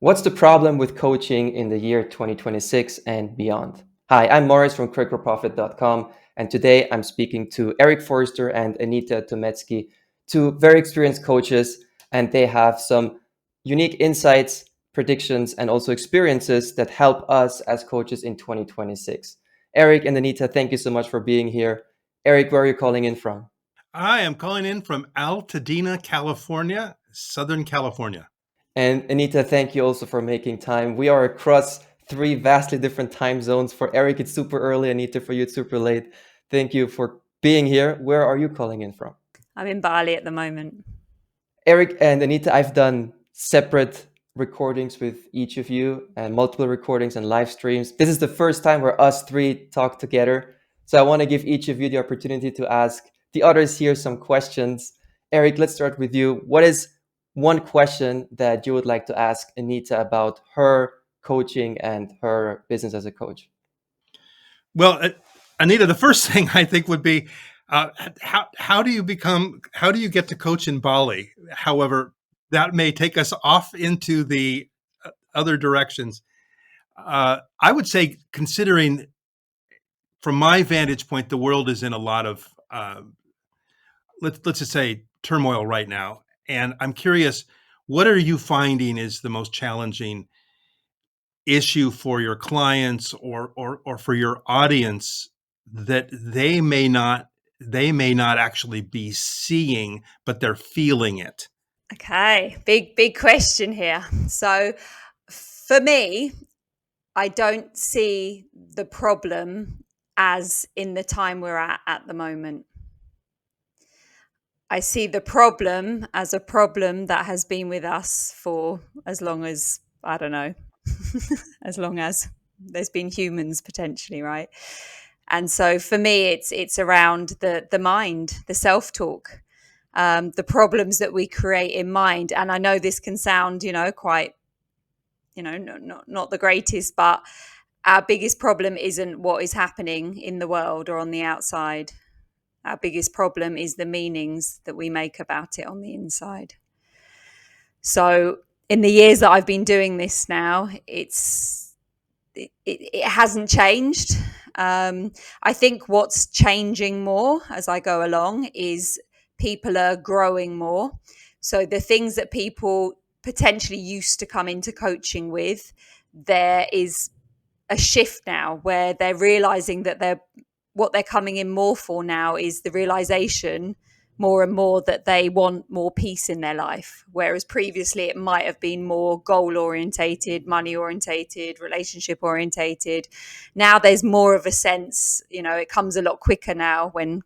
What's the problem with coaching in the year 2026 and beyond? Hi, I'm Morris from CreateGrowProfit.com, and today I'm speaking to Erik Forrester and Anita Tomecki, two very experienced coaches, and they have some unique insights, predictions, and also experiences that help us as coaches in 2026. Erik and Anita, thank you so much for being here. Erik, where are you calling in from? I am calling in from Altadena, California, Southern California. And Anita, thank you also for making time. We are across three vastly different time zones. For Erik, it's super early. Anita, for you, it's super late. Thank you for being here. Where are you calling in from? I'm in Bali at the moment. Erik and Anita, I've done separate recordings with each of you and multiple recordings and live streams. This is the first time where us three talk together. So I want to give each of you the opportunity to ask the others here some questions. Erik, let's start with you. What is one question that you would like to ask Anita about her coaching and her business as a coach? Well, Anita, the first thing I think would be how do you get to coach in Bali? However, that may take us off into the other directions. I would say, considering from my vantage point, the world is in a lot of let's just say turmoil right now, and I'm curious, what are you finding is the most challenging issue for your clients or for your audience that they may not actually be seeing, but they're feeling it? Okay, big question here. So for me, I don't see the problem as in the time we're at the moment. I see the problem as a problem that has been with us for as long as, I don't know, as long as there's been humans potentially, right? And so for me, it's around the mind, the self-talk, the problems that we create in mind. And I know this can sound, quite, not the greatest, but our biggest problem isn't what is happening in the world or on the outside. Our biggest problem is the meanings that we make about it on the inside. So in the years that I've been doing this now, it hasn't changed. I think what's changing more as I go along is people are growing more. So the things that people potentially used to come into coaching with, there is a shift now where they're realizing that what they're coming in more for now is the realization more and more that they want more peace in their life. Whereas previously it might have been more goal orientated, money orientated, relationship orientated. Now there's more of a sense, it comes a lot quicker now when,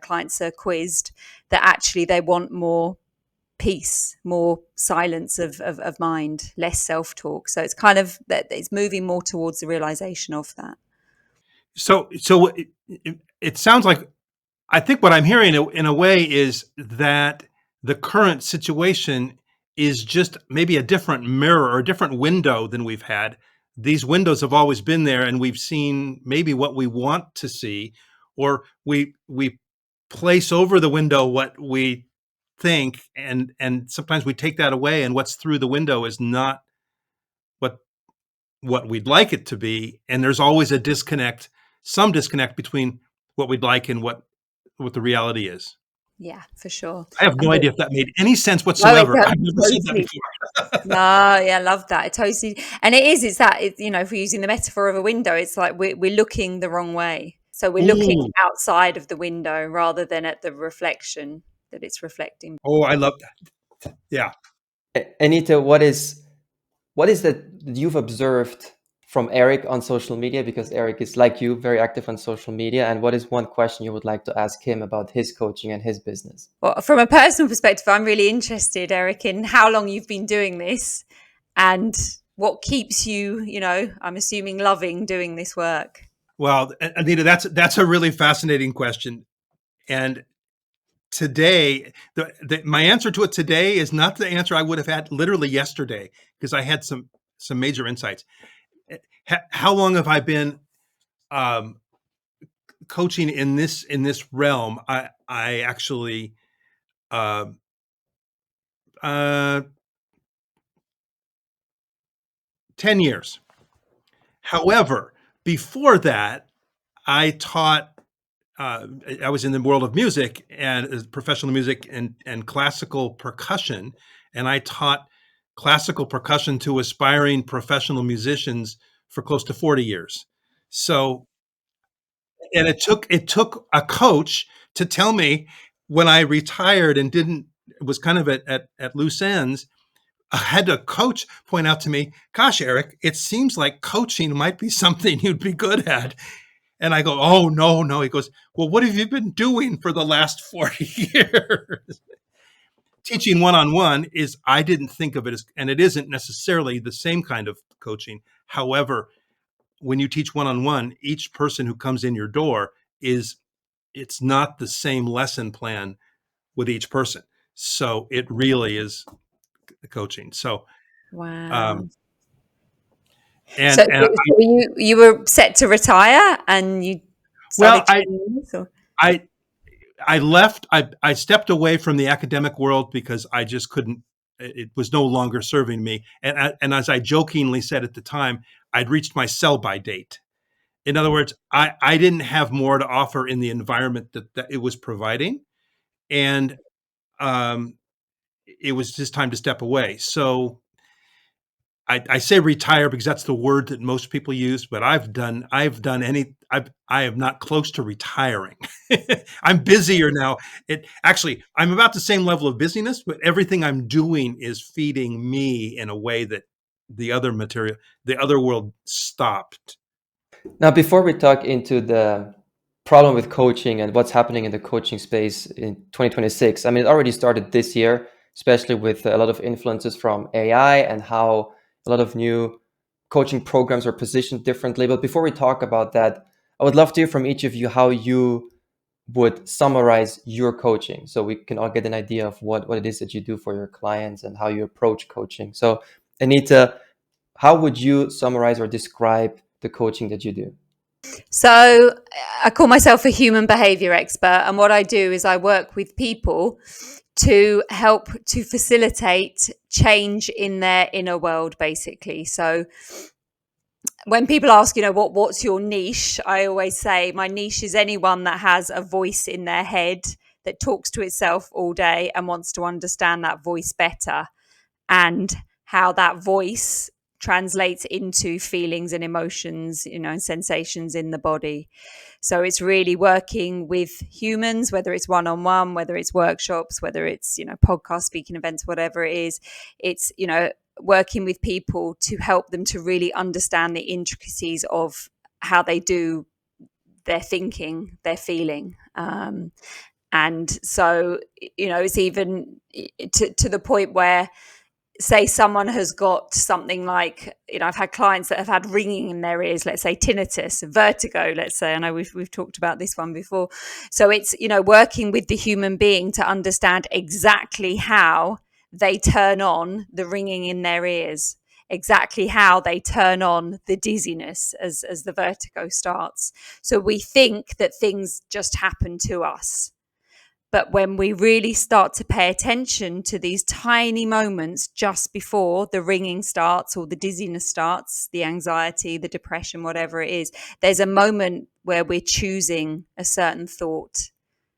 clients are quizzed, that actually they want more peace, more silence of mind, less self-talk. So it's kind of that it's moving more towards the realization of that. So it sounds like, I think what I'm hearing in a way is that the current situation is just maybe a different mirror or a different window than we've had. These windows have always been there, and we've seen maybe what we want to see, or we place over the window what we think, and sometimes we take that away, and what's through the window is not what we'd like it to be, and there's always a disconnect, some disconnect between what we'd like and what the reality is. Yeah, for sure. I have no idea if that made any sense No, whatsoever. it I've never said that totally. before. No, yeah, I love that. It totally, and it's that, if we're using the metaphor of a window, it's like we're looking the wrong way. So we're looking Ooh. outside of the window rather than at the reflection that it's reflecting. Oh, I love that. Yeah. Anita, what is that you've observed from Erik on social media? Because Erik is, like you, very active on social media. And what is one question you would like to ask him about his coaching and his business? Well, from a personal perspective, I'm really interested, Erik, in how long you've been doing this and what keeps you, I'm assuming, loving doing this work. Well, Anita, that's a really fascinating question. And today, my answer to it today is not the answer I would have had literally yesterday, because I had some major insights. How long have I been coaching in this realm? I actually uh, 10 years. However, before that, I taught, I was in the world of music and professional music and classical percussion. And I taught classical percussion to aspiring professional musicians for close to 40 years. So, and it took a coach to tell me when I retired and didn't, was kind of at loose ends. I had a coach point out to me, gosh, Erik, it seems like coaching might be something you'd be good at. And I go, oh, no, no. He goes, well, what have you been doing for the last 40 years? Teaching one-on-one is, I didn't think of it as, and it isn't necessarily the same kind of coaching. However, when you teach one-on-one, each person who comes in your door it's not the same lesson plan with each person. So it really is coaching. So, Wow. um, So, and so you were set to retire and you well, started training this, or? I, I left, I stepped away from the academic world because I just couldn't, it was no longer serving me. And as I jokingly said at the time, I'd reached my sell-by date. In other words, I didn't have more to offer in the environment that it was providing. And um, it was just time to step away. So I say retire because that's the word that most people use, but I am not close to retiring. I'm busier now. I'm about the same level of busyness, but everything I'm doing is feeding me in a way that the other world stopped. Now, before we talk into the problem with coaching and what's happening in the coaching space in 2026, I mean, it already started this year, especially with a lot of influences from AI and how a lot of new coaching programs are positioned differently. But before we talk about that, I would love to hear from each of you how you would summarize your coaching so we can all get an idea of what it is that you do for your clients and how you approach coaching. So, Anita, how would you summarize or describe the coaching that you do? So I call myself a human behavior expert. And what I do is I work with people to help to facilitate change in their inner world, basically. So when people ask, what's your niche? I always say my niche is anyone that has a voice in their head that talks to itself all day and wants to understand that voice better, and how that voice translates into feelings and emotions, and sensations in the body. So it's really working with humans, whether it's one-on-one, whether it's workshops, whether it's, podcast speaking events, whatever it is. It's, working with people to help them to really understand the intricacies of how they do their thinking, their feeling. And so, it's even to the point where, say someone has got something like, I've had clients that have had ringing in their ears, let's say tinnitus, vertigo, let's say. I know we've talked about this one before. So it's, working with the human being to understand exactly how they turn on the ringing in their ears, exactly how they turn on the dizziness as the vertigo starts. So we think that things just happen to us. But when we really start to pay attention to these tiny moments just before the ringing starts or the dizziness starts, the anxiety, the depression, whatever it is, there's a moment where we're choosing a certain thought,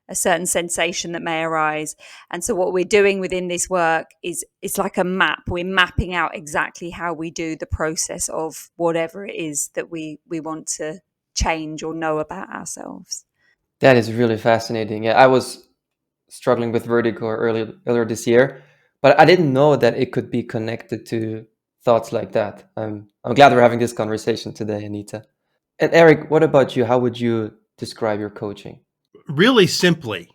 a certain sensation that may arise. And so what we're doing within this work is it's like a map. We're mapping out exactly how we do the process of whatever it is that we want to change or know about ourselves. That is really fascinating. Yeah, I was struggling with vertigo earlier this year, but I didn't know that it could be connected to thoughts like that. I'm glad we're having this conversation today, Anita. And Erik, what about you? How would you describe your coaching? Really simply,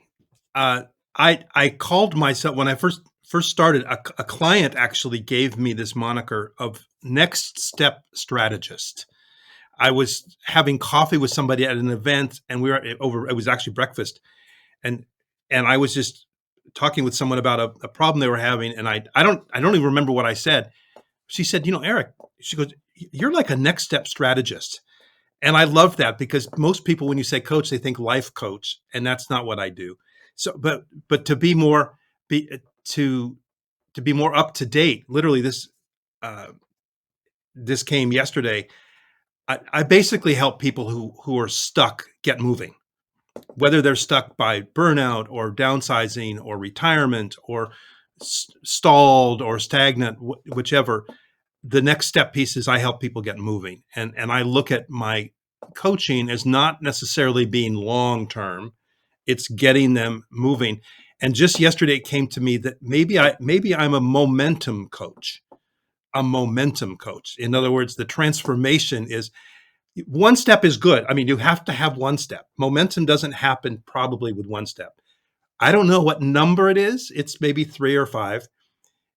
I called myself, when I first started, a client actually gave me this moniker of next step strategist. I was having coffee with somebody at an event, and we were over. It was actually breakfast, and I was just talking with someone about a problem they were having, and I don't even remember what I said. She said, Erik, she goes, you're like a next step strategist. And I love that, because most people, when you say coach, they think life coach, and that's not what I do. So, but to be more to be more up to date, literally this, uh, this came yesterday. I basically help people who are stuck get moving, whether they're stuck by burnout or downsizing or retirement or stalled or stagnant, whichever. The next step piece is I help people get moving. And I look at my coaching as not necessarily being long term. It's getting them moving. And just yesterday it came to me that maybe I'm a momentum coach. A momentum coach. In other words, the transformation is one step is good. I mean, you have to have one step. Momentum doesn't happen probably with one step. I don't know what number it is. It's maybe 3 or 5.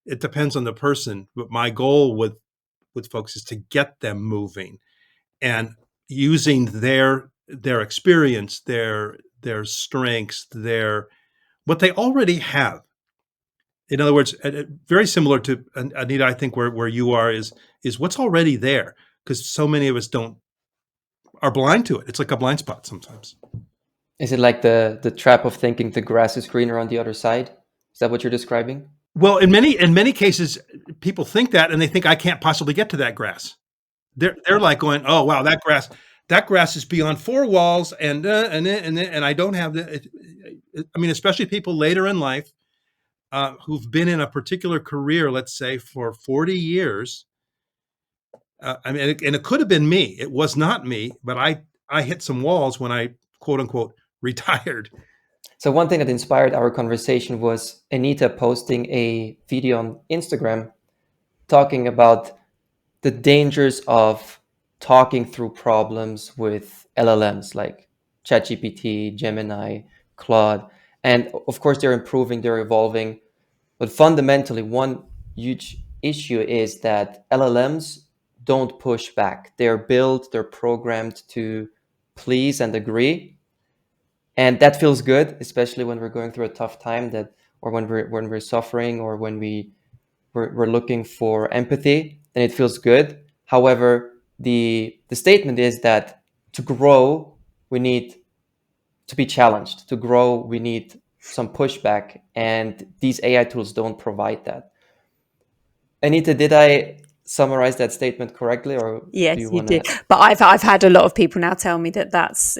It depends on the person. But my goal with folks is to get them moving and using their experience, their strengths, what they already have. In other words, very similar to Anita, I think where you are is what's already there, because so many of us are blind to it. It's like a blind spot sometimes. Is it like the trap of thinking the grass is greener on the other side? Is that what you're describing? Well, in many cases, people think that, and they think I can't possibly get to that grass. They're like going, oh wow, that grass is beyond 4 walls, and I don't have the. I mean, especially people later in life who've been in a particular career, let's say for 40 years. I mean, and it could have been me. It was not me, but I hit some walls when I quote unquote retired. So one thing that inspired our conversation was Anita posting a video on Instagram talking about the dangers of talking through problems with LLMs like ChatGPT, Gemini, Claude. And of course, they're improving, they're evolving. But fundamentally, one huge issue is that LLMs don't push back. They're built, they're programmed to please and agree. And that feels good, especially when we're going through a tough time, or when we're suffering, or when we're looking for empathy, then it feels good. However, the statement is that to grow, we need to be challenged. To grow, we need some pushback, and these AI tools don't provide that. Anita, did I summarize that statement correctly, or do Yes, you you want to? did. But I've had a lot of people now tell me that that's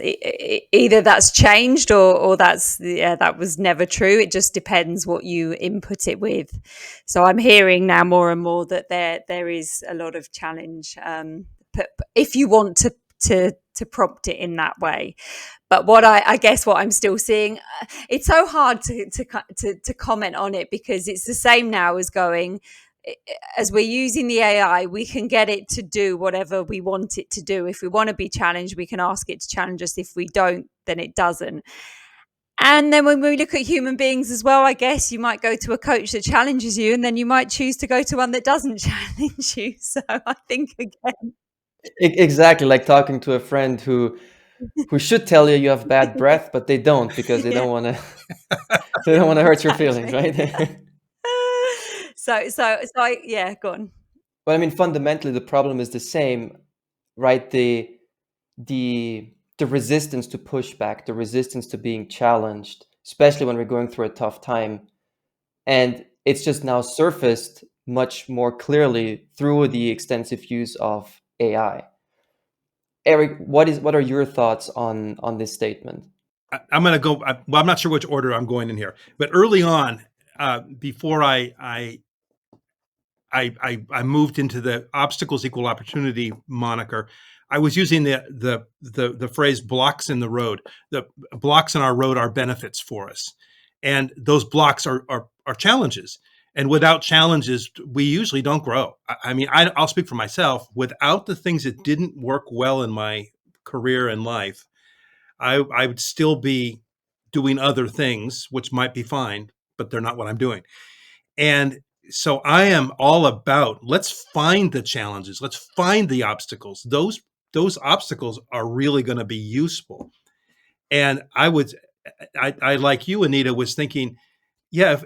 either that's changed or that was never true. It just depends what you input it with. So I'm hearing now more and more that there is a lot of challenge if you want to prompt it in that way. But what I guess what I'm still seeing, it's so hard to comment on it, because it's the same now as going, as we're using the AI, we can get it to do whatever we want it to do. If we want to be challenged, we can ask it to challenge us. If we don't, then it doesn't. And then when we look at human beings as well, I guess you might go to a coach that challenges you, and then you might choose to go to one that doesn't challenge you. So I think, again, Exactly, like talking to a friend who should tell you have bad breath, but they don't, because they Yeah. don't want to they don't want to hurt your feelings, right? Yeah, go on. But I mean, fundamentally, the problem is the same, right? The resistance to pushback, the resistance to being challenged, especially when we're going through a tough time, and it's just now surfaced much more clearly through the extensive use of AI. Erik, what are your thoughts on this statement? I'm going to go. Well, I'm not sure which order I'm going in here, but early on, before I moved into the obstacles equal opportunity moniker, I was using the phrase blocks in the road. The blocks in our road are benefits for us, and those blocks are challenges. And without challenges, we usually don't grow. I mean, I'll speak for myself. Without the things that didn't work well in my career and life, I would still be doing other things, which might be fine, but they're not what I'm doing. And so I am all about, let's find the challenges. Let's find the obstacles. Those obstacles are really going to be useful. And I like you, Anita, was thinking, yeah,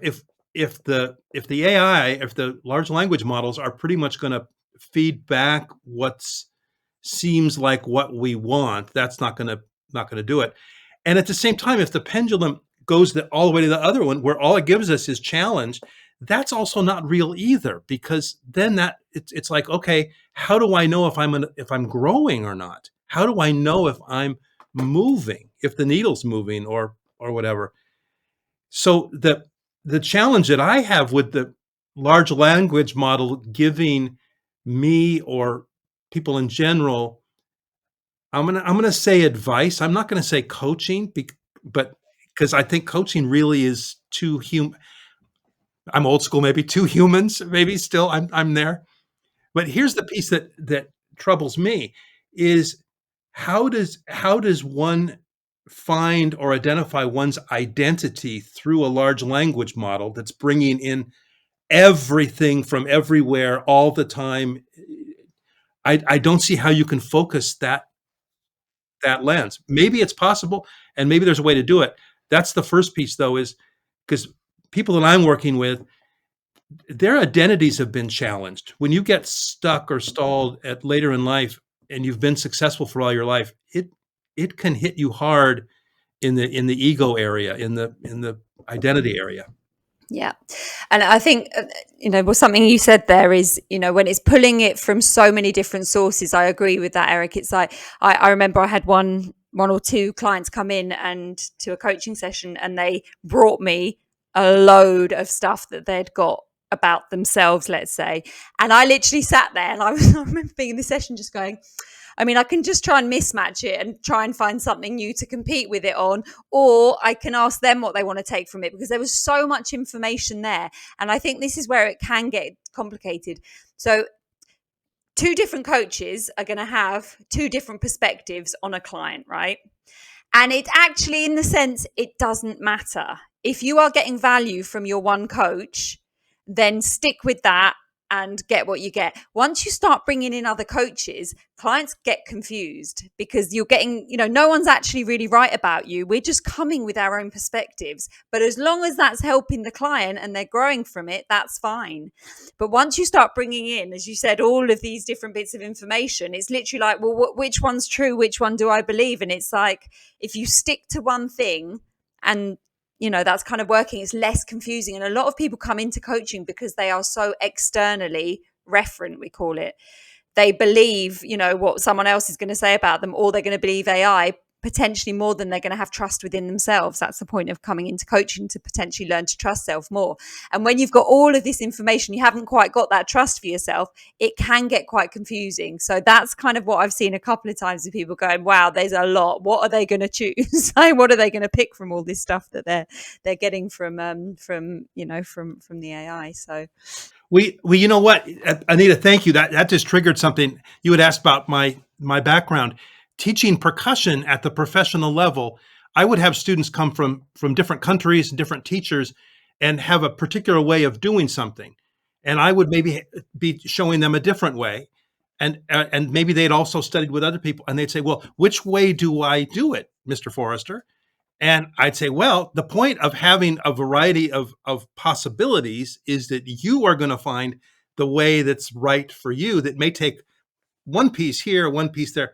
if the AI, if the large language models are pretty much going to feed back what seems like what we want, that's not going to do it. And at the same time, if the pendulum goes all the way to the other one, where all it gives us is challenge, that's also not real either, because then it's like, okay, how do I know if I'm growing or not? How do I know if I'm moving, if the needle's moving or whatever? So the challenge that I have with the large language model giving me or people in general, I'm gonna say advice. I'm not gonna say coaching, but because I think coaching really is too I'm old school, maybe two humans, maybe still I'm there. But here's the piece that troubles me is how does one find or identify one's identity through a large language model that's bringing in everything from everywhere all the time? I don't see how you can focus that lens. Maybe it's possible, and maybe there's a way to do it. That's the first piece, though, is because people that I'm working with, their identities have been challenged. When you get stuck or stalled at later in life and you've been successful for all your life, it can hit you hard in the ego area, in the identity area. Yeah. And I think, well, something you said there is, when it's pulling it from so many different sources, I agree with that, Eric. It's like, I remember I had one or two clients come in and to a coaching session, and they brought me a load of stuff that they'd got about themselves, let's say. And I literally sat there and I remember being in the session just going, I mean, I can just try and mismatch it and try and find something new to compete with it on, or I can ask them what they want to take from it, because there was so much information there. And I think this is where it can get complicated. So two different coaches are going to have two different perspectives on a client, right? And it actually, in the sense, it doesn't matter. If you are getting value from your one coach, then stick with that and get what you get. Once you start bringing in other coaches, clients get confused because you're getting, no one's actually really right about you. We're just coming with our own perspectives. But as long as that's helping the client and they're growing from it, that's fine. But once you start bringing in, as you said, all of these different bits of information, it's literally like, well, which one's true? Which one do I believe? And it's like, if you stick to one thing and that's kind of working, it's less confusing. And a lot of people come into coaching because they are so externally referent, we call it. They believe, what someone else is going to say about them, or they're going to believe AI potentially more than they're going to have trust within themselves. That's the point of coming into coaching, to potentially learn to trust self more. And when you've got all of this information, you haven't quite got that trust for yourself, it can get quite confusing. So that's kind of what I've seen a couple of times with people going, wow, there's a lot. What are they going to choose? What are they going to pick from all this stuff that they're getting from the AI? So You know what, Anita, thank you. That just triggered something. You had asked about my background. Teaching percussion at the professional level, I would have students come from different countries and different teachers and have a particular way of doing something. And I would maybe be showing them a different way. And maybe they'd also studied with other people, and they'd say, well, which way do I do it, Mr. Forrester? And I'd say, well, the point of having a variety of possibilities is that you are going to find the way that's right for you, that may take one piece here, one piece there.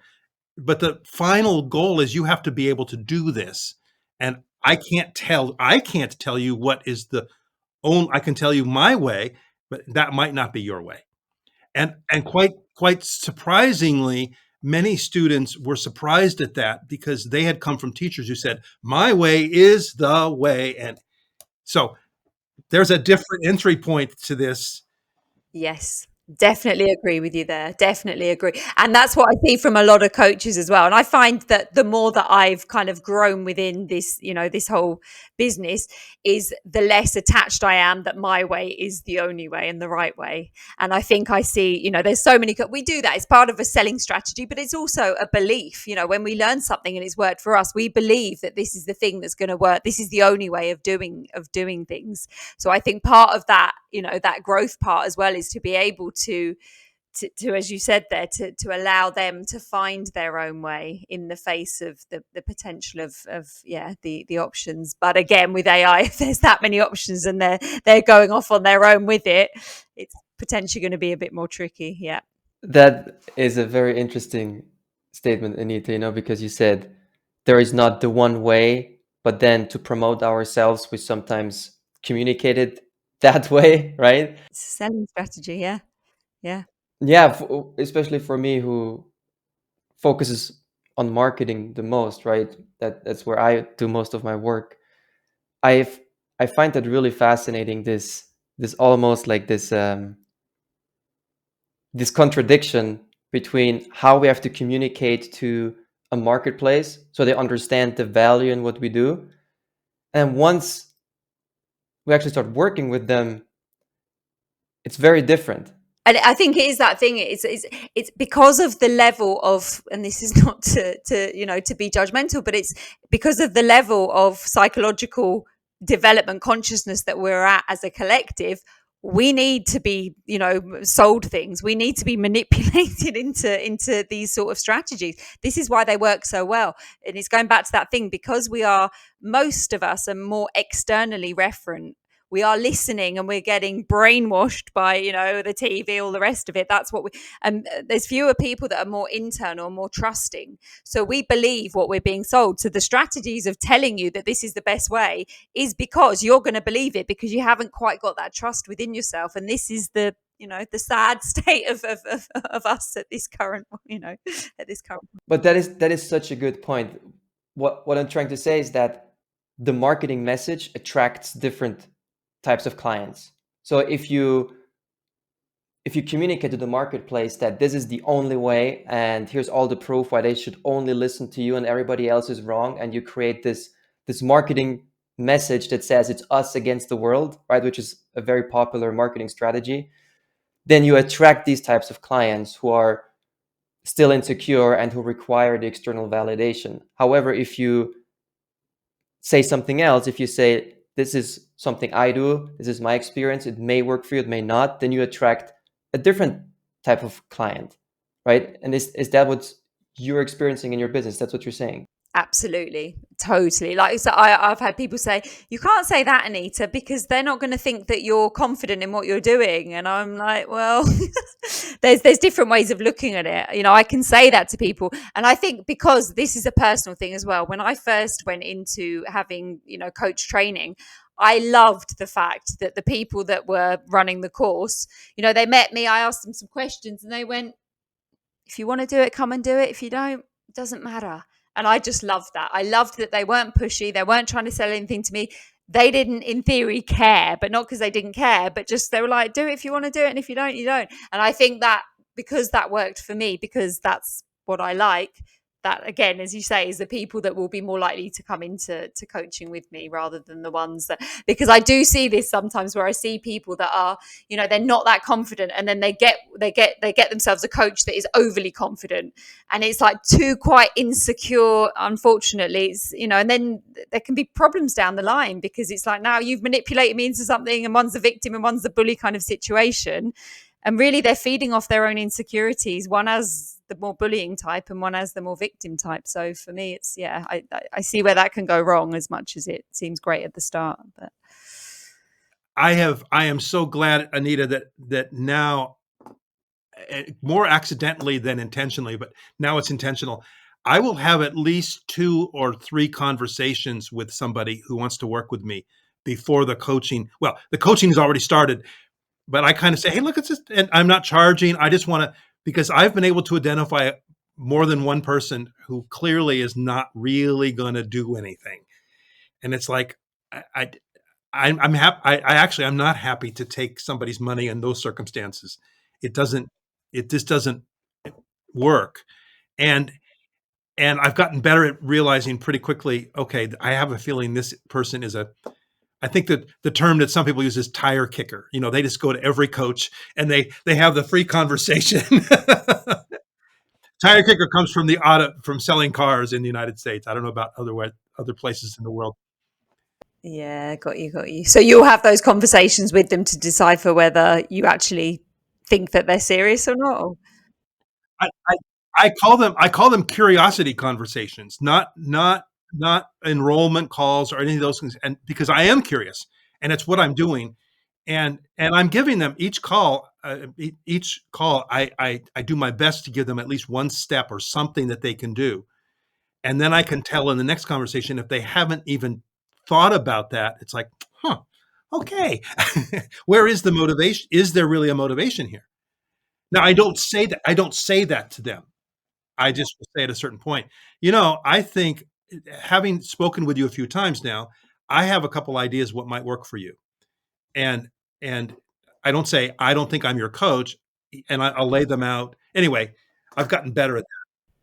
But the final goal is you have to be able to do this. And I can't tell you what is I can tell you my way, but that might not be your way. And quite surprisingly, many students were surprised at that, because they had come from teachers who said, my way is the way. And so there's a different entry point to this. yes, definitely agree with you there. Definitely agree. And that's what I see from a lot of coaches as well. And I find that the more that I've kind of grown within this, this whole business, is the less attached I am that my way is the only way and the right way. And I think I see, there's so many, we do that. It's part of a selling strategy, but it's also a belief. When we learn something and it's worked for us, we believe that this is the thing that's going to work. This is the only way of doing things. So I think part of that, that growth part as well, is to be able to as you said there, to allow them to find their own way in the face of the potential of the options. But again, with AI, if there's that many options and they're going off on their own with it, it's potentially going to be a bit more tricky. Yeah. That is a very interesting statement, Anita, because you said there is not the one way, but then to promote ourselves, we sometimes communicate it that way, right? It's a selling strategy. Yeah. Yeah. Yeah, especially for me who focuses on marketing the most, right? That's where I do most of my work. I've I find that really fascinating. This almost like this contradiction between how we have to communicate to a marketplace so they understand the value in what we do, and once we actually start working with them, it's very different. And I think it is that thing. It's because of the level of, and this is not to be judgmental, but it's because of the level of psychological development consciousness that we're at as a collective. We need to be, sold things. We need to be manipulated into these sort of strategies. This is why they work so well. And it's going back to that thing, because most of us are more externally referent. We are listening and we're getting brainwashed by the TV, all the rest of it. That's what we and there's fewer people that are more internal, more trusting, so we believe what we're being sold. So the strategies of telling you that this is the best way is because you're going to believe it, because you haven't quite got that trust within yourself. And this is the sad state of us at this current But that is such a good point. What I'm trying to say is that the marketing message attracts different types of clients. So if you communicate to the marketplace that this is the only way and here's all the proof why they should only listen to you and everybody else is wrong, and you create this marketing message that says it's us against the world, right, which is a very popular marketing strategy, then you attract these types of clients who are still insecure and who require the external validation. However, if you say something else, if you say, this is something I do, this is my experience, it may work for you, it may not, then you attract a different type of client, right? And is that what you're experiencing in your business? That's what you're saying? Absolutely, totally. Like, so I've had people say, you can't say that, Anita, because they're not going to think that you're confident in what you're doing. And I'm like, well, there's different ways of looking at it. I can say that to people. And I think because this is a personal thing as well, when I first went into having, coach training, I loved the fact that the people that were running the course, they met me, I asked them some questions and they went, if you want to do it, come and do it. If you don't, it doesn't matter. And I just loved that. I loved that they weren't pushy. They weren't trying to sell anything to me. They didn't, in theory, care, but not because they didn't care, but just they were like, do it if you want to do it. And if you don't, you don't. And I think that because that worked for me, because that's what I like, that again, as you say, is the people that will be more likely to come into coaching with me rather than the ones that, because I do see this sometimes where I see people that are, they're not that confident, and then they get themselves a coach that is overly confident, and it's like too quite insecure, unfortunately. It's, and then there can be problems down the line, because it's like, now you've manipulated me into something, and one's the victim and one's the bully kind of situation. And really they're feeding off their own insecurities. One has the more bullying type and one has the more victim type. So for me, it's, I see where that can go wrong, as much as it seems great at the start. But I am so glad, Anita, that now, more accidentally than intentionally, but now it's intentional, I will have at least 2 or 3 conversations with somebody who wants to work with me before the coaching. Well, the coaching has already started, but I kind of say, hey, look, it's just, and I'm not charging. I just want to, because I've been able to identify more than one person who clearly is not really going to do anything. And it's like, I'm happy. I'm not happy to take somebody's money in those circumstances. It just doesn't work. And I've gotten better at realizing pretty quickly, okay, I have a feeling this person is I think that the term that some people use is tire kicker. They just go to every coach and they have the free conversation. Tire kicker comes from from selling cars in the United States. I don't know about other places in the world. yeah, got you. So you'll have those conversations with them to decipher whether you actually think that they're serious or not. I, I, I call them curiosity conversations, not enrollment calls or any of those things. And because I am curious, and it's what I'm doing, and I'm giving them each call. I do my best to give them at least one step or something that they can do, and then I can tell in the next conversation if they haven't even thought about that. It's like, huh, Okay. Where is the motivation? Is there really a motivation here? Now, I don't say that. I don't say that to them. I just will say at a certain point, I think, having spoken with you a few times now, I have a couple ideas what might work for you. And and I don't say I don't think I'm your coach, and I'll lay them out. Anyway, I've gotten better at that.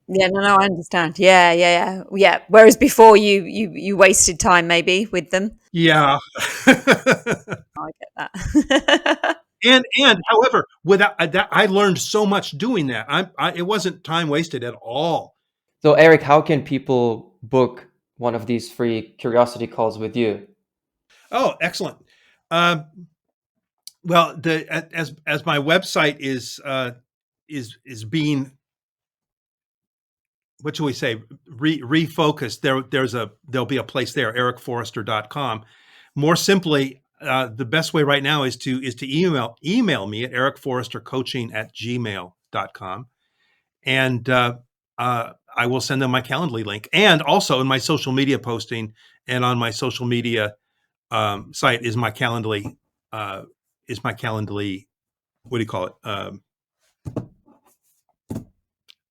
Yeah, no, I understand. Yeah. Whereas before, you wasted time maybe with them. Yeah. I get that. And however, without that, I learned so much doing that. It wasn't time wasted at all. So, Erik, how can people book one of these free curiosity calls with you? Oh, excellent. Um, well, as my website is being, what should we say, refocused. There'll be a place there, erikforrester.com. More simply, the best way right now is to email me at erikforrestercoaching@gmail.com, and I will send them my Calendly link. And also in my social media posting and on my social media site is my Calendly. What do you call it?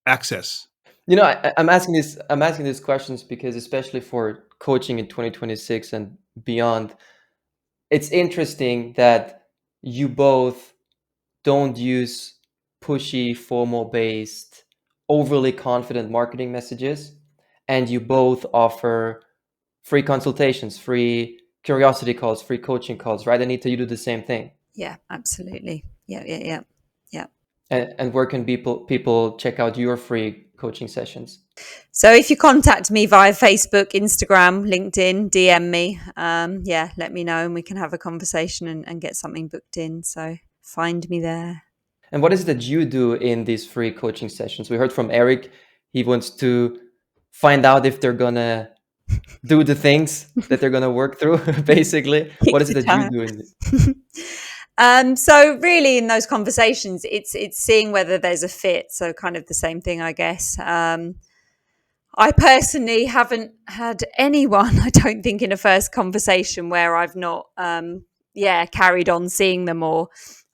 Access. I'm asking this. I'm asking these questions because, especially for coaching in 2026 and beyond, it's interesting that you both don't use pushy, FOMO-based, overly confident marketing messages, and you both offer free consultations, free curiosity calls, free coaching calls, right? Anita, you do the same thing. Yeah, absolutely. Yeah. And where can people check out your free coaching sessions? So if you contact me via Facebook, Instagram, LinkedIn, DM me, let me know and we can have a conversation and get something booked in. So find me there. And what is it that you do in these free coaching sessions? We heard from Erik. He wants to find out if they're gonna do the things that they're gonna work through, basically. What is it that you do in So really in those conversations, it's seeing whether there's a fit. So kind of the same thing, I guess. I personally haven't had anyone, I don't think, in a first conversation where I've not, carried on seeing them or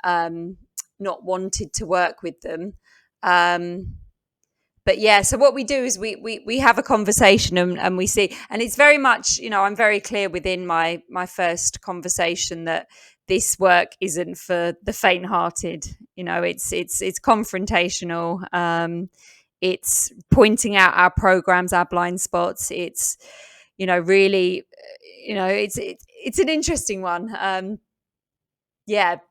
not wanted to work with them. But yeah, so what we do is we have a conversation and we see, and it's very much, I'm very clear within my first conversation that this work isn't for the faint-hearted. It's confrontational. It's pointing out our programs, our blind spots. It's, really, it's an interesting one.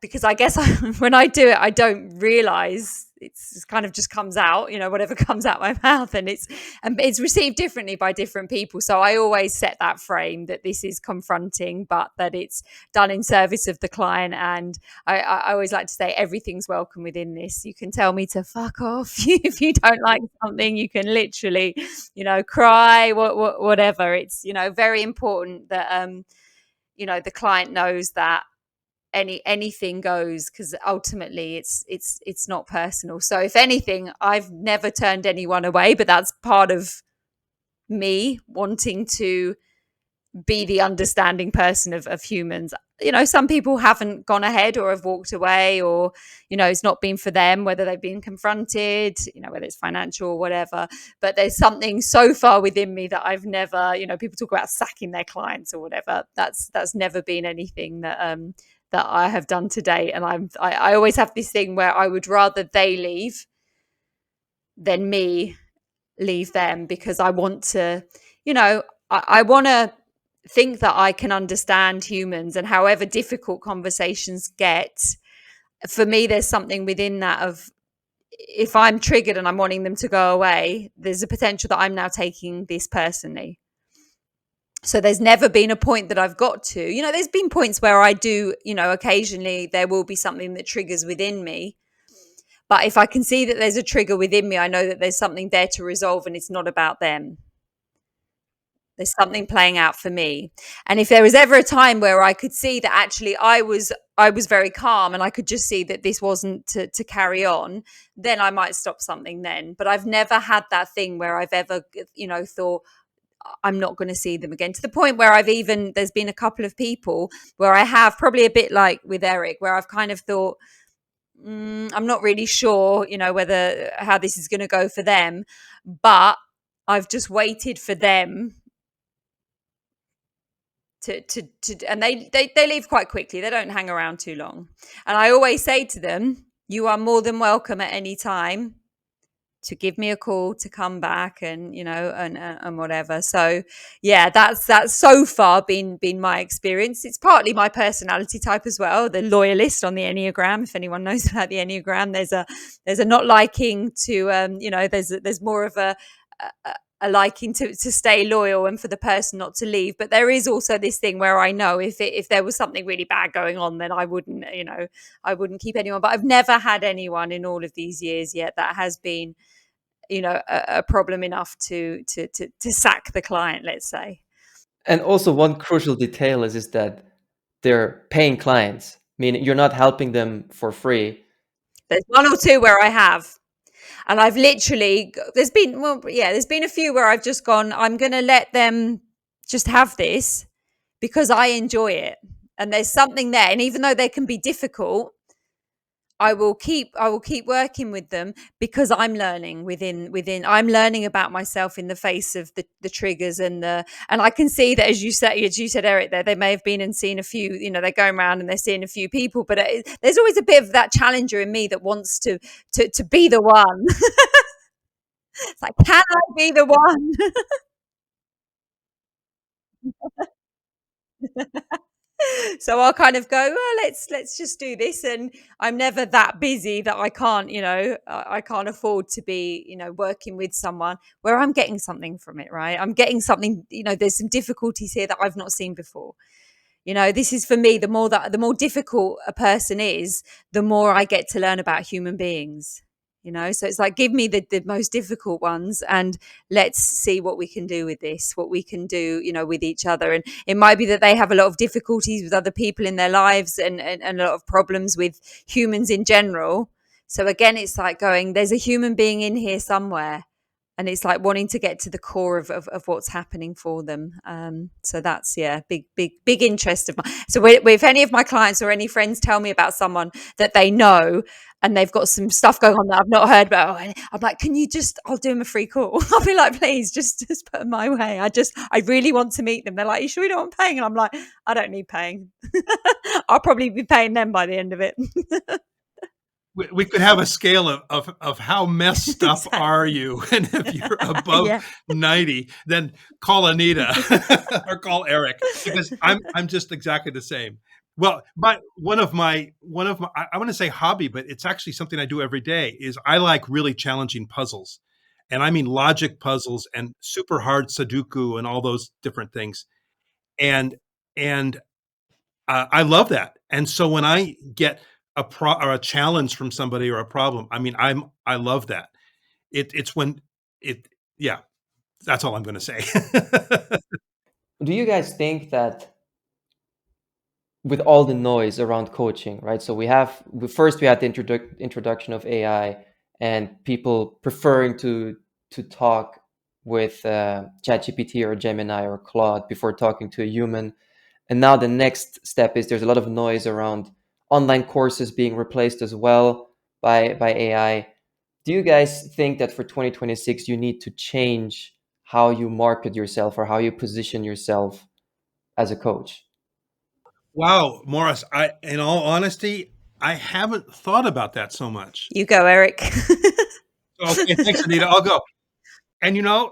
Because I guess when I do it, I don't realize it's kind of just comes out, whatever comes out my mouth, and it's received differently by different people. So I always set that frame that this is confronting, but that it's done in service of the client. And I always like to say everything's welcome within this. You can tell me to fuck off if you don't like something. You can literally, cry, whatever. It's, very important that, the client knows that anything goes, because ultimately it's not personal. So if anything, I've never turned anyone away, but that's part of me wanting to be the understanding person of humans. Some people haven't gone ahead or have walked away, or it's not been for them, whether they've been confronted, whether it's financial or whatever. But there's something so far within me that I've never, people talk about sacking their clients or whatever. That's never been anything that I have done to date. And I always have this thing where I would rather they leave than me leave them, because I want to, I want to think that I can understand humans, and however difficult conversations get, for me, there's something within that of, if I'm triggered and I'm wanting them to go away, there's a potential that I'm now taking this personally. So there's never been a point that I've got to, there's been points where I do, occasionally there will be something that triggers within me. But if I can see that there's a trigger within me, I know that there's something there to resolve, and it's not about them. There's something playing out for me. And if there was ever a time where I could see that actually I was very calm and I could just see that this wasn't to carry on, then I might stop something then. But I've never had that thing where I've ever, thought, I'm not going to see them again, to the point where there's been a couple of people where I have, probably a bit like with Erik, where I've kind of thought, I'm not really sure, whether how this is going to go for them, but I've just waited for them and they leave quite quickly. They don't hang around too long. And I always say to them, you are more than welcome at any time to give me a call, to come back, and and whatever. So yeah, that's so far been my experience. It's partly my personality type as well, the loyalist on the Enneagram. If anyone knows about the Enneagram, there's a not liking to there's more of a liking to stay loyal and for the person not to leave. But there is also this thing where I know if there was something really bad going on, then I wouldn't keep anyone. But I've never had anyone in all of these years yet that has been a problem enough to sack the client, let's say. And also one crucial detail is that they're paying clients, meaning you're not helping them for free. There's one or two where I have. And I've literally, there's been a few where I've just gone, I'm going to let them just have this because I enjoy it. And there's something there. And even though they can be difficult, I will keep working with them because I'm learning I'm learning about myself in the face of the triggers and I can see that, as you said, Erik, there they may have been and seen a few, they're going around and they're seeing a few people, but there's always a bit of that challenger in me that wants to be the one. It's like, can I be the one? So I'll kind of go, well, let's just do this. And I'm never that busy that I can't, I can't afford to be, working with someone where I'm getting something from it, right? I'm getting something, there's some difficulties here that I've not seen before. This is, for me, the more difficult a person is, the more I get to learn about human beings. So it's like, give me the most difficult ones and let's see what we can do with this, what we can do, with each other. And it might be that they have a lot of difficulties with other people in their lives and a lot of problems with humans in general. So again, it's like going, there's a human being in here somewhere. And it's like wanting to get to the core of what's happening for them. So that's, big interest of mine. So if any of my clients or any friends tell me about someone that they know and they've got some stuff going on that I've not heard about, I'm like, I'll do them a free call. I'll be like, please, just put them my way. I really want to meet them. They're like, you sure you don't want paying? And I'm like, I don't need paying. I'll probably be paying them by the end of it. We could have a scale of how messed up Exactly. are you, and if you're above Yeah. 90, then call Anita or call Erik, because I'm just exactly the same. Well, one of my I want to say hobby, but it's actually something I do every day, is I like really challenging puzzles, and I mean logic puzzles and super hard Sudoku and all those different things, and I love that. And so when I get or a challenge from somebody or a problem, I mean, I love that. It's when it, yeah, that's all I'm going to say. Do you guys think that with all the noise around coaching, right? So we had the introduction of AI and people preferring to talk with ChatGPT or Gemini or Claude before talking to a human. And now the next step is there's a lot of noise around online courses being replaced as well by AI. Do you guys think that for 2026 you need to change how you market yourself or how you position yourself as a coach? Wow, Morris, in all honesty, I haven't thought about that so much. You go, Erik. Okay, thanks, Anita. I'll go. And I'm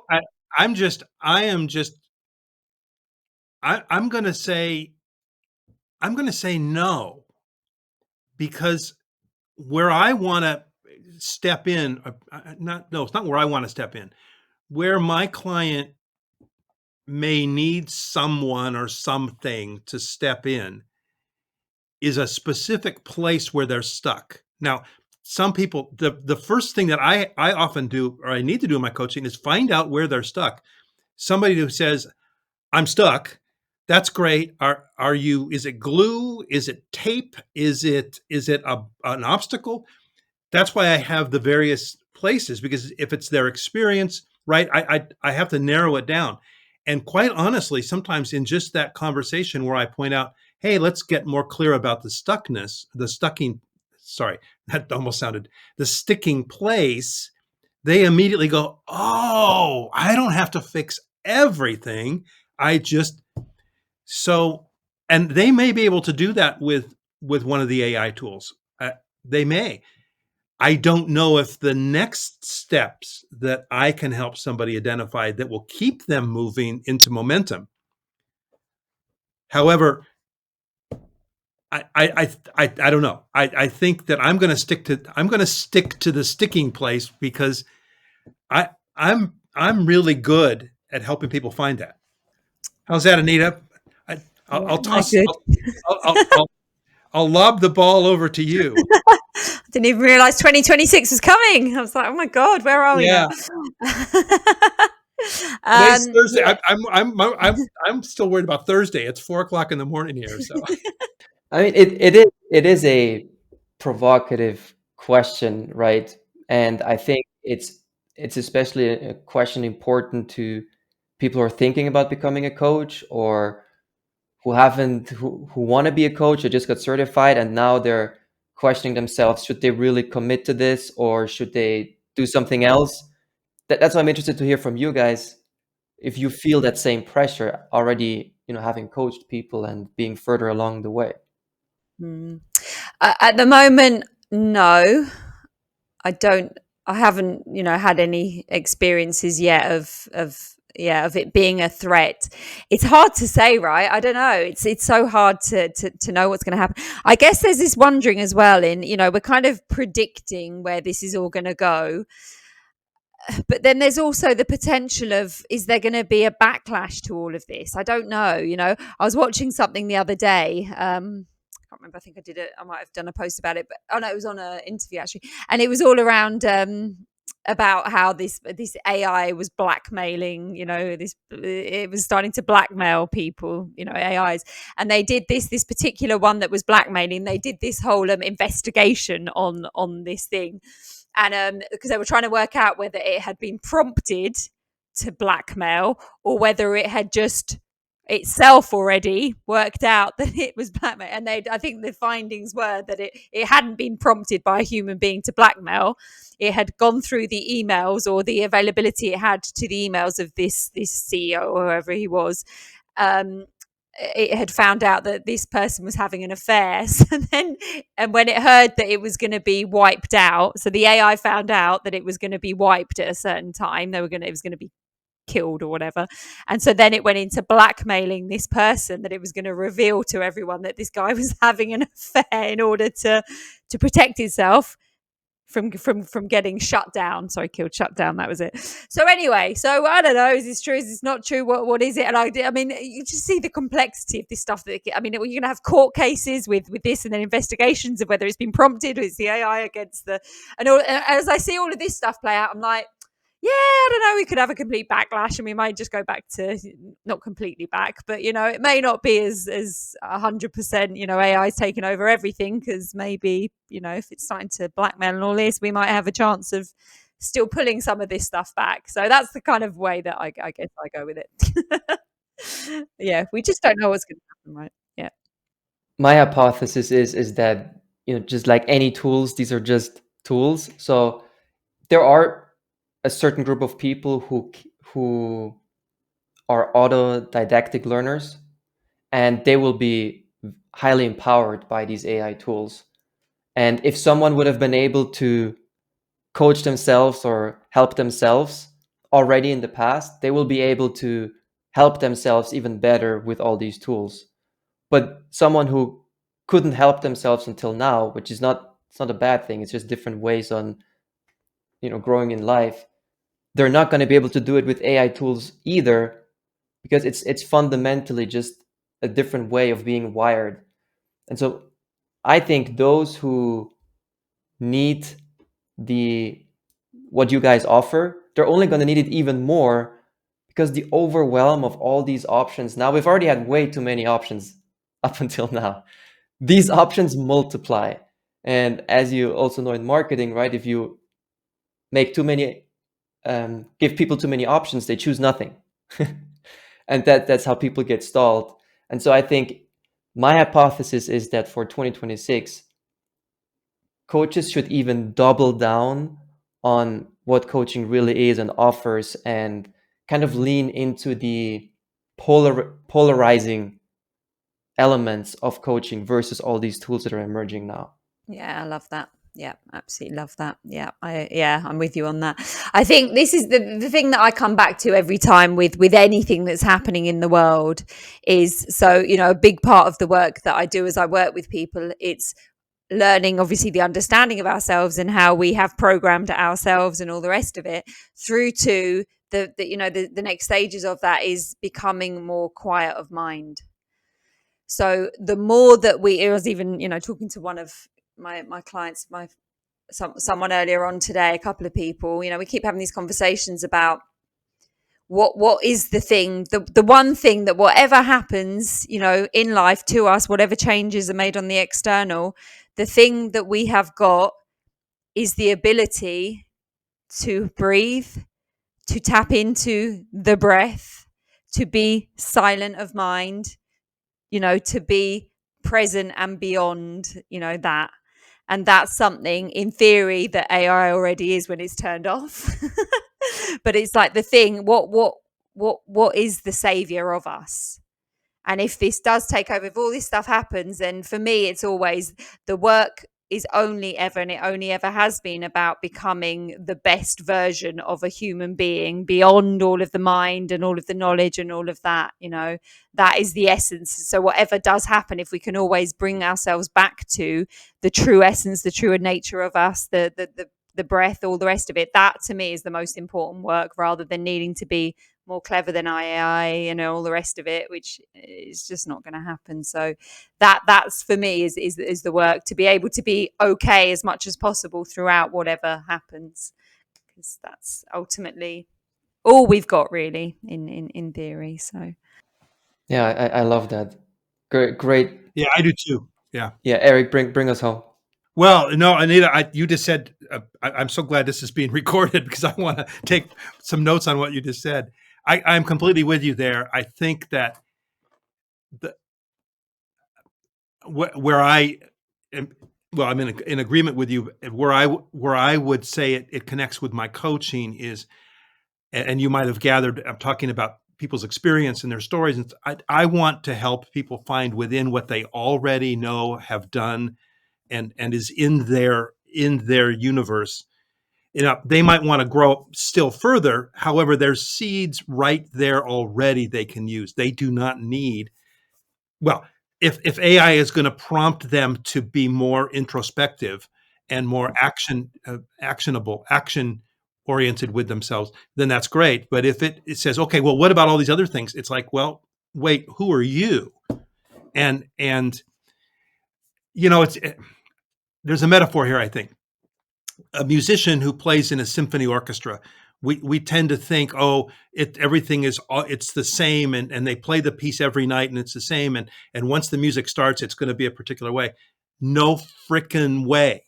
going to say no, because where I want to step in, it's not where I want to step in. Where my client may need someone or something to step in is a specific place where they're stuck. Now, some people, the first thing that I often do, or I need to do in my coaching, is find out where they're stuck. Somebody who says, I'm stuck, that's great. Are you, is it glue? Is it tape? Is it an obstacle? That's why I have the various places, because if it's their experience, right, I have to narrow it down. And quite honestly, sometimes in just that conversation where I point out, hey, let's get more clear about the that almost sounded, the sticking place, they immediately go, oh, I don't have to fix everything. I just, so, and they may be able to do that with one of the AI tools. They may. I don't know if the next steps that I can help somebody identify that will keep them moving into momentum. However, I don't know. I think that I'm going to stick to the sticking place because I'm really good at helping people find that. How's that, Anita? I, I'll I toss. did. I'll lob the ball over to you. I didn't even realize 2026 was coming. I was like, oh my God, where are we now? Today's Thursday. Yeah. I'm still worried about Thursday. It's 4:00 in the morning here. So I mean, it is a provocative question, right? And I think it's especially a question important to people who are thinking about becoming a coach, or who want to be a coach or just got certified and now they're questioning themselves, should they really commit to this or should they do something else? That's why I'm interested to hear from you guys, if you feel that same pressure already, having coached people and being further along the way. Mm. At the moment, no, I don't. I haven't, had any experiences yet of it being a threat. It's hard to say, right? I don't know. It's so hard to know what's going to happen. I guess there's this wondering as well. We're kind of predicting where this is all going to go, but then there's also the potential of, is there going to be a backlash to all of this? I don't know. I was watching something the other day. I can't remember. I think I might have done a post about it, but oh no, it was on an interview actually, and it was all around about how this AI was blackmailing. It was starting to blackmail people. AIs, and they did this particular one that was blackmailing. They did this whole investigation on this thing. And because they were trying to work out whether it had been prompted to blackmail or whether it had just itself already worked out that it was blackmail. And I think the findings were that it hadn't been prompted by a human being to blackmail. It had gone through the emails or the availability it had to the emails of this CEO or whoever he was. It had found out that this person was having an affair. And when it heard that it was going to be wiped out, so the AI found out that it was going to be wiped at a certain time. It was going to be killed or whatever. And so then it went into blackmailing this person, that it was going to reveal to everyone that this guy was having an affair in order to protect itself from getting shut down. Sorry, shut down. That was it. So anyway, I don't know. Is this true? Is this not true? What is it? And I mean, you just see the complexity of this stuff. You're going to have court cases with this, and then investigations of whether it's been prompted or it's the AI against and as I see all of this stuff play out, I'm like, yeah, I don't know. We could have a complete backlash, and we might just go back to, not completely back, but it may not be as 100%. AI's taking over everything, because maybe if it's starting to blackmail and all this, we might have a chance of still pulling some of this stuff back. So that's the kind of way that I guess I go with it. Yeah, we just don't know what's going to happen, right? Yeah. My hypothesis is that, just like any tools, these are just tools. So there are a certain group of people who are autodidactic learners, and they will be highly empowered by these AI tools. And if someone would have been able to coach themselves or help themselves already in the past, they will be able to help themselves even better with all these tools. But someone who couldn't help themselves until now, which is it's not a bad thing, it's just different ways on growing in life, they're not going to be able to do it with AI tools either, because it's fundamentally just a different way of being wired. And so I think those who need what you guys offer, they're only going to need it even more, because the overwhelm of all these options, now we've already had way too many options up until now. These options multiply. And as you also know in marketing, right, if you make too many, give people too many options, they choose nothing. and that's how people get stalled. And so I think my hypothesis is that for 2026, coaches should even double down on what coaching really is and offers, and kind of lean into the polarizing elements of coaching versus all these tools that are emerging now. Yeah, I love that. Yeah, absolutely love that. I'm with you on that. I think this is the thing that I come back to every time with anything that's happening in the world is, so, a big part of the work that I do as I work with people, it's learning obviously the understanding of ourselves and how we have programmed ourselves and all the rest of it, through to the next stages of that is becoming more quiet of mind. So the more that I was even, talking to one of my clients, someone earlier on today, a couple of people, we keep having these conversations about what is the one thing that whatever happens, in life to us, whatever changes are made on the external, the thing that we have got is the ability to breathe, to tap into the breath, to be silent of mind, to be present and beyond, that. And that's something in theory that AI already is when it's turned off. But it's like the thing, what is the savior of us? And if this does take over, if all this stuff happens, then for me, it's always the work is only ever, and it only ever has been, about becoming the best version of a human being beyond all of the mind and all of the knowledge and all of that, that is the essence. So whatever does happen, if we can always bring ourselves back to the true essence, the true nature of us, the breath, all the rest of it, that to me is the most important work, rather than needing to be more clever than AI and all the rest of it, which is just not going to happen. So that's for me is the work, to be able to be okay as much as possible throughout whatever happens, because that's ultimately all we've got really in theory. So Yeah, I love that. Great. Yeah, I do too. Yeah. Yeah, Erik, bring us home. Well, no, Anita, you just said, I'm so glad this is being recorded, because I want to take some notes on what you just said. I'm completely with you there. I think that where I am, well, I'm in agreement with you. Where I would say it connects with my coaching is, and you might have gathered, I'm talking about people's experience and their stories. And I want to help people find within what they already know, have done, and is in their universe. They might want to grow still further. However, there's seeds right there already they can use. They do not need, well, if AI is going to prompt them to be more introspective and more action oriented with themselves, then that's great. But if it says, okay, well, what about all these other things? It's like, well, wait, who are you? And there's a metaphor here, I think. A musician who plays in a symphony orchestra, we tend to think, oh, everything is, it's the same, and they play the piece every night and it's the same, and once the music starts, it's going to be a particular way. No frickin' way.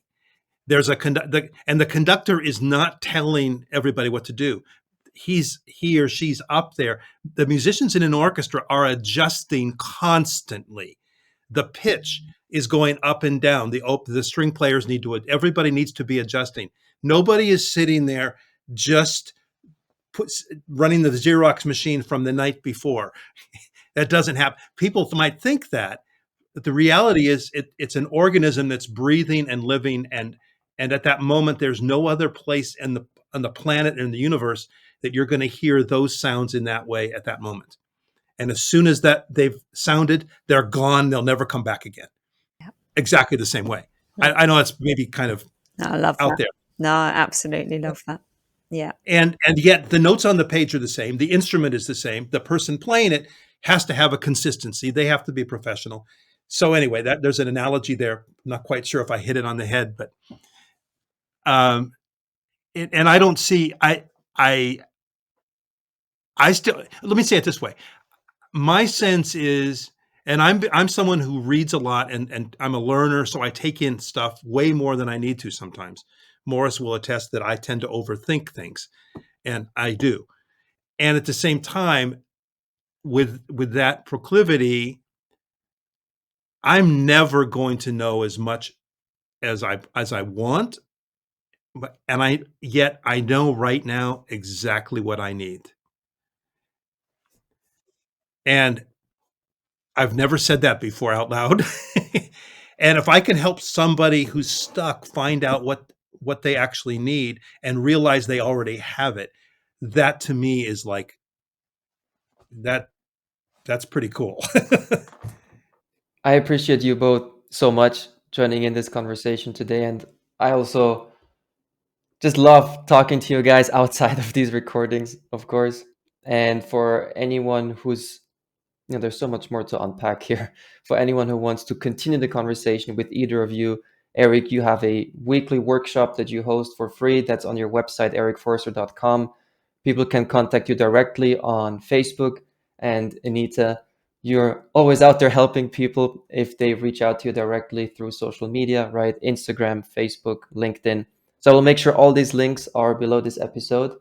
There's and the conductor is not telling everybody what to do. He or she's up there. The musicians in an orchestra are adjusting constantly. The pitch is going up and down. The string players need to, everybody needs to be adjusting. Nobody is sitting there just running the Xerox machine from the night before. That doesn't happen. People might think that, but the reality is it's an organism that's breathing and living, and at that moment, there's no other place on the planet and in the universe that you're going to hear those sounds in that way at that moment. And as soon as that they've sounded, they're gone. They'll never come back again. Yep. Exactly the same way. I know that's maybe kind of I love out that. there. No, I absolutely love that. Yeah. And yet the notes on the page are the same. The instrument is the same. The person playing it has to have a consistency. They have to be professional. So anyway, there's an analogy there. I'm not quite sure if I hit it on the head, but and I don't see, I still, let me say it this way. My sense is, and I'm someone who reads a lot, and I'm a learner, so I take in stuff way more than I need to sometimes. Morris will attest that I tend to overthink things, and I do. And at the same time, with that proclivity, I'm never going to know as much as I want, but yet I know right now exactly what I need. And I've never said that before out loud. And if I can help somebody who's stuck find out what they actually need and realize they already have it, that to me is like that's pretty cool. I appreciate you both so much joining in this conversation today. And I also just love talking to you guys outside of these recordings, of course. And for anyone who's, there's so much more to unpack here. For anyone who wants to continue the conversation with either of you, Erik, you have a weekly workshop that you host for free. That's on your website, erikforster.com. People can contact you directly on Facebook. And Anita, you're always out there helping people if they reach out to you directly through social media, right? Instagram, Facebook, LinkedIn. So I will make sure all these links are below this episode.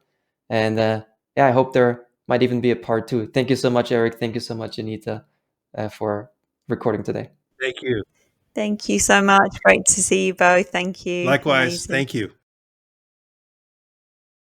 And yeah, I hope there might even be a part two. Thank you so much, Erik. Thank you so much, Anita, for recording today. Thank you. Thank you so much. Great to see you both. Thank you. Likewise. Amazing. Thank you.